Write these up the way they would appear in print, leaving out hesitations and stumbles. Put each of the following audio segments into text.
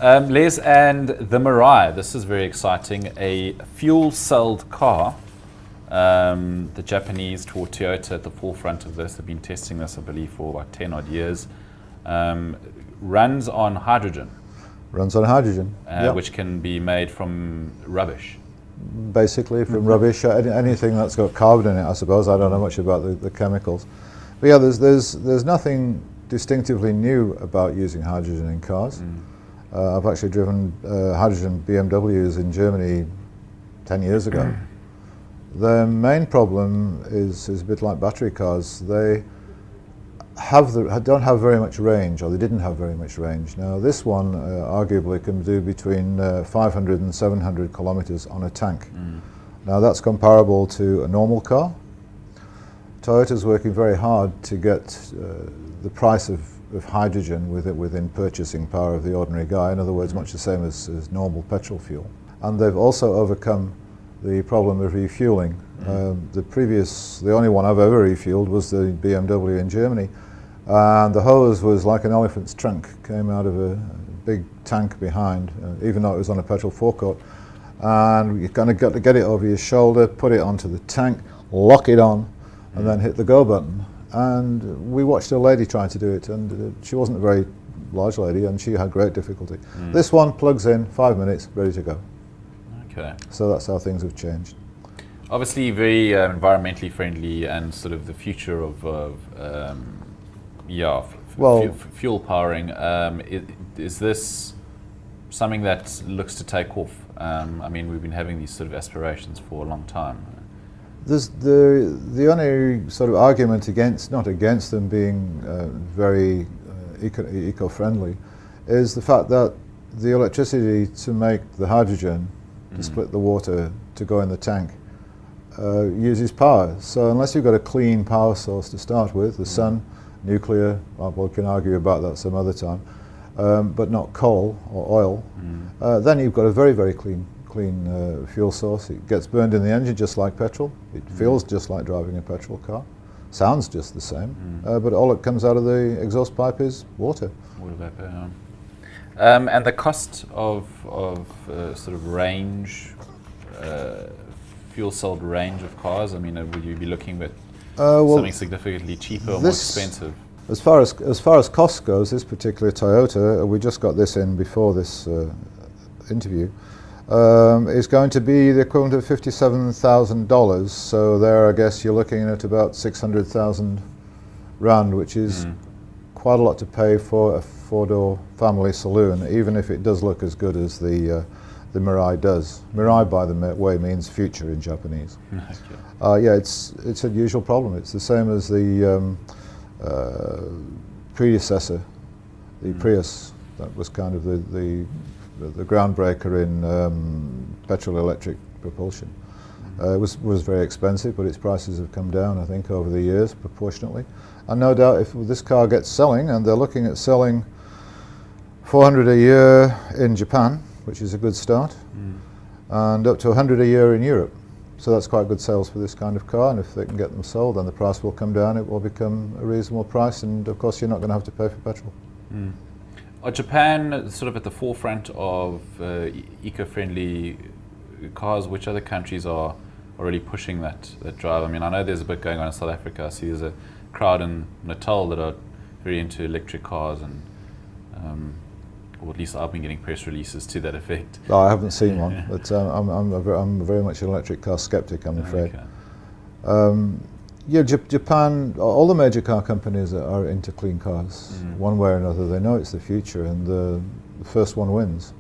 Les, and the Mirai. This is very exciting. A fuel-celled car. The Japanese, toward Toyota, at the forefront of this. They've been testing this, I believe, for about 10 odd years. Runs on hydrogen. Runs on hydrogen, yep. Which can be made from rubbish. Basically, from rubbish, anything that's got carbon in it, I suppose. I don't know much about the chemicals. But yeah, there's nothing distinctively new about using hydrogen in cars. I've actually driven hydrogen BMWs in Germany 10 years ago. The main problem is a bit like battery cars. They don't have very much range, or they didn't have very much range. Now this one arguably can do between 500 and 700 kilometers on a tank. Now that's comparable to a normal car. Toyota's working very hard to get the price of hydrogen within purchasing power of the ordinary guy. In other words, much the same as normal petrol fuel. And they've also overcome the problem of refueling. The only one I've ever refueled was the BMW in Germany. And the hose was like an elephant's trunk, came out of a big tank behind, even though it was on a petrol forecourt. And you kind of got to get it over your shoulder, put it onto the tank, lock it on, and then hit the go button. And we watched a lady trying to do it, and she wasn't a very large lady, and she had great difficulty. This one plugs in, 5 minutes, ready to go. Okay. So that's how things have changed. Obviously very environmentally friendly, and sort of the future of fuel powering. Is this something that looks to take off? I mean, we've been having these sort of aspirations for a long time. There's the only sort of argument not against them being very eco-friendly, is the fact that the electricity to make the hydrogen, to split the water to go in the tank, uses power. So unless you've got a clean power source to start with, the sun, nuclear, well, we can argue about that some other time, but not coal or oil, then you've got a very, very clean fuel source. It gets burned in the engine just like petrol. It feels just like driving a petrol car. Sounds just the same, but all that comes out of the exhaust pipe is water. Water vapor. And the cost of sort of range, fuel-celled range of cars. I mean, would you be looking at something significantly cheaper or more expensive? As far as cost goes, this particular Toyota, we just got this in before this interview, is going to be the equivalent of $57,000. So there, I guess you're looking at about 600,000 rand, which is quite a lot to pay for a four-door family saloon, even if it does look as good as the Mirai does. Mirai, by the way, means future in Japanese. Yeah, it's a usual problem. It's the same as the predecessor, the Prius. That was kind of the groundbreaker in petrol-electric propulsion. It was very expensive, but its prices have come down, I think, over the years proportionately. And no doubt, if this car gets selling, and they're looking at selling 400 a year in Japan, which is a good start, and up to 100 a year in Europe. So that's quite good sales for this kind of car, and if they can get them sold, then the price will come down, it will become a reasonable price, and of course you're not going to have to pay for petrol. Are Japan sort of at the forefront of eco-friendly cars? Which other countries are really pushing that drive? I mean, I know there's a bit going on in South Africa. I see there's a crowd in Natal that are very into electric cars, and or at least I've been getting press releases to that effect. No, I haven't seen one, but I'm very much an electric car skeptic, I'm afraid. Okay. Yeah, Japan, all the major car companies are into clean cars. One way or another, they know it's the future, and the first one wins.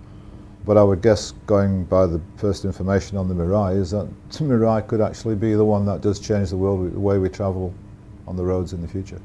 But I would guess, going by the first information on the Mirai, is that the Mirai could actually be the one that does change the world, the way we travel on the roads in the future.